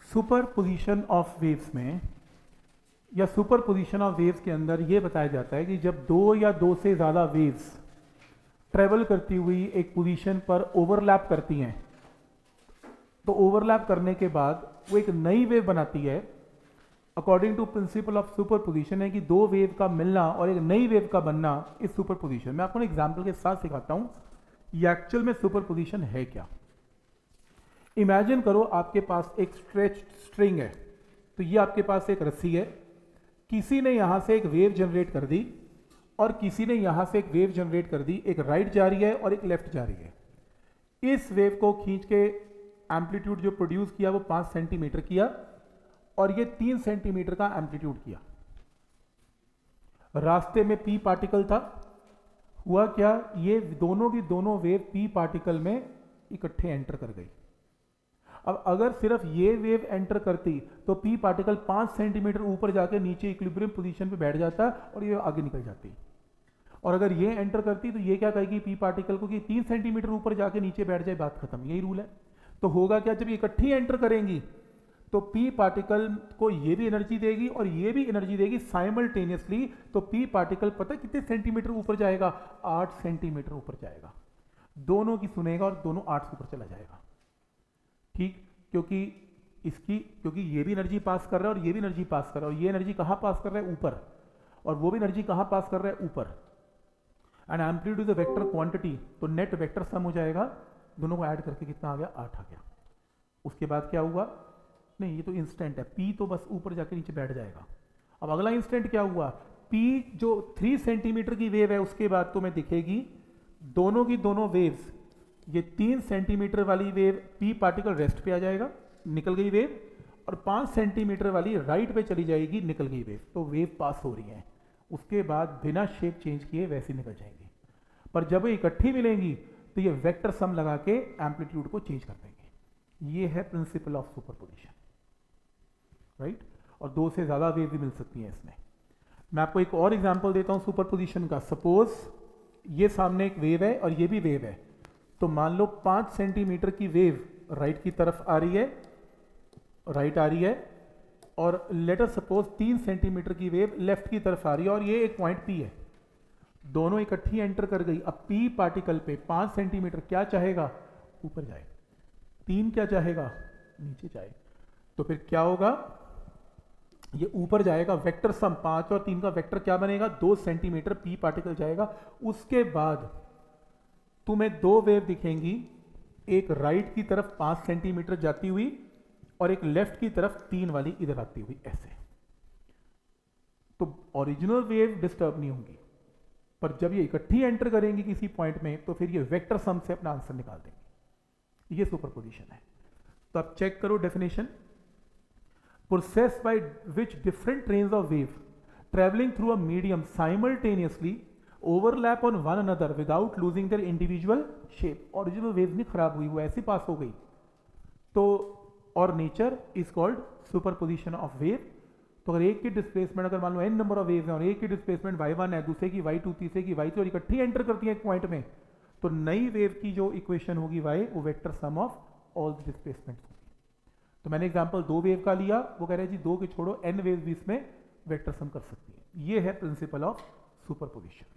Superposition of waves में या superposition of waves के अंदर ये बताया जाता है कि जब दो या दो से ज़्यादा वेव्स ट्रेवल करती हुई एक पोजीशन पर ओवरलैप करती हैं, तो ओवरलैप करने के बाद वो एक नई वेव बनाती है। According to principle of superposition है कि दो वेव का मिलना और एक नई वेव का बनना इस सुपरपोजिशन। मैं आपको एग्जाम्पल के साथ सिखाता हूं ये एक्चुअल में सुपरपोजिशन है क्या। इमेजिन करो आपके पास एक स्ट्रेच्ड स्ट्रिंग है, तो ये आपके पास एक रस्सी है, किसी ने यहां से एक वेव जनरेट कर दी और किसी ने यहां से एक वेव जनरेट कर दी, एक राइट जा रही है और एक लेफ्ट जा रही है। इस वेव को खींच के एम्पलीट्यूड जो प्रोड्यूस किया वो 5 सेंटीमीटर किया और ये 3 सेंटीमीटर का एम्पलीट्यूड किया। रास्ते में पी पार्टिकल था, हुआ क्या, ये दोनों की दोनों वेव पी पार्टिकल में इकट्ठे एंटर कर गई। अब अगर सिर्फ ये वेव एंटर करती तो पी पार्टिकल 5 सेंटीमीटर ऊपर जाके नीचे इक्विलिब्रियम पोजीशन पे बैठ जाता और ये आगे निकल जाती। और अगर ये एंटर करती तो ये क्या कहेगी पी पार्टिकल को कि 3 सेंटीमीटर ऊपर जाके नीचे बैठ जाए, बात खत्म। यही रूल है। तो होगा क्या, जब इकट्ठी एंटर करेंगी तो पी पार्टिकल को ये भी एनर्जी देगी और ये भी एनर्जी देगी साइमल्टेनियसली। तो पी पार्टिकल पता कितने सेंटीमीटर ऊपर जाएगा, 8 सेंटीमीटर ऊपर जाएगा। दोनों की सुनेगा और दोनों 8 से ऊपर चला जाएगा। ठीक, क्योंकि ये भी एनर्जी पास कर रहा है और ये भी एनर्जी पास कर रहा है, और ये एनर्जी कहां पास कर रहा है, ऊपर, और वो भी एनर्जी कहां पास कर रहा है, ऊपर। And amplitude is a vector quantity, तो नेट वेक्टर सम हो जाएगा, दोनों को ऐड करके कितना आ गया, 8 आ गया। उसके बाद क्या हुआ, नहीं ये तो इंस्टेंट है, पी तो बस ऊपर जाके नीचे बैठ जाएगा। अब अगला इंस्टेंट क्या हुआ, पी जो 3 सेंटीमीटर की वेव है उसके बाद तुम्हें दिखेगी दोनों की दोनों वेव्स, ये 3 सेंटीमीटर वाली वेव पी पार्टिकल रेस्ट पे आ जाएगा, निकल गई वेव, और 5 सेंटीमीटर वाली राइट पे चली जाएगी, निकल गई वेव। तो वेव पास हो रही है, उसके बाद बिना शेप चेंज किए वैसे निकल जाएंगी। पर जब ये इकट्ठी मिलेंगी तो ये वेक्टर सम लगा के एम्पलीट्यूड को चेंज कर देंगे। ये है प्रिंसिपल ऑफ सुपरपोजिशन, राइट। और दो से ज्यादा वेव भी मिल सकती हैं इसमें। मैं आपको एक और एग्जांपल देता हूं सुपरपोजिशन का। सपोज ये सामने एक वेव है और ये भी वेव है, तो मान लो 5 सेंटीमीटर की वेव राइट की तरफ आ रही है, राइट आ रही है, और लेटर सपोज 3 सेंटीमीटर की वेव लेफ्ट की तरफ आ रही है, और ये एक पॉइंट पी है। दोनों इकट्ठी एंटर कर गई। अब पी पार्टिकल पे 5 सेंटीमीटर क्या चाहेगा, ऊपर जाए, 3 क्या चाहेगा, नीचे जाए। तो फिर क्या होगा, ये ऊपर जाएगा, वेक्टर सम 5 और 3 का वेक्टर क्या बनेगा, 2 सेंटीमीटर पी पार्टिकल जाएगा। उसके बाद तुम्हें दो वेव दिखेंगी, एक राइट की तरफ 5 सेंटीमीटर जाती हुई और एक लेफ्ट की तरफ 3 वाली इधर आती हुई, ऐसे। तो ओरिजिनल वेव डिस्टर्ब नहीं होंगी, पर जब ये इकट्ठी एंटर करेंगी किसी पॉइंट में तो फिर ये वेक्टर सम से अपना आंसर निकाल देंगे। ये सुपरपोजिशन है। तो आप चेक करो definition, process by which different trains of wave travelling through a medium simultaneously overlap on one another without losing their individual shape. Original wave नहीं खराब हुई, वो ऐसी पास हो गई। तो और nature is called superposition of wave. तो अगर एक की डिस्प्लेसमेंट, अगर मान लो n नंबर ऑफ वेव्स हैं और एक की डिस्प्लेसमेंट y1 है, दूसरे की y2, तीसरे की y3, और इकट्ठी एंटर करती है एक पॉइंट में, तो नई वेव की जो इक्वेशन होगी y, वो vector sum of all the displacements होगी। तो मैंने एग्जांपल 2 वेव का लिया, वो कह रहे हैं जी 2 के छोड़ो n वेव भी इसमें वेक्टर सम कर सकती है। ये है प्रिंसिपल ऑफ सुपरपोजिशन।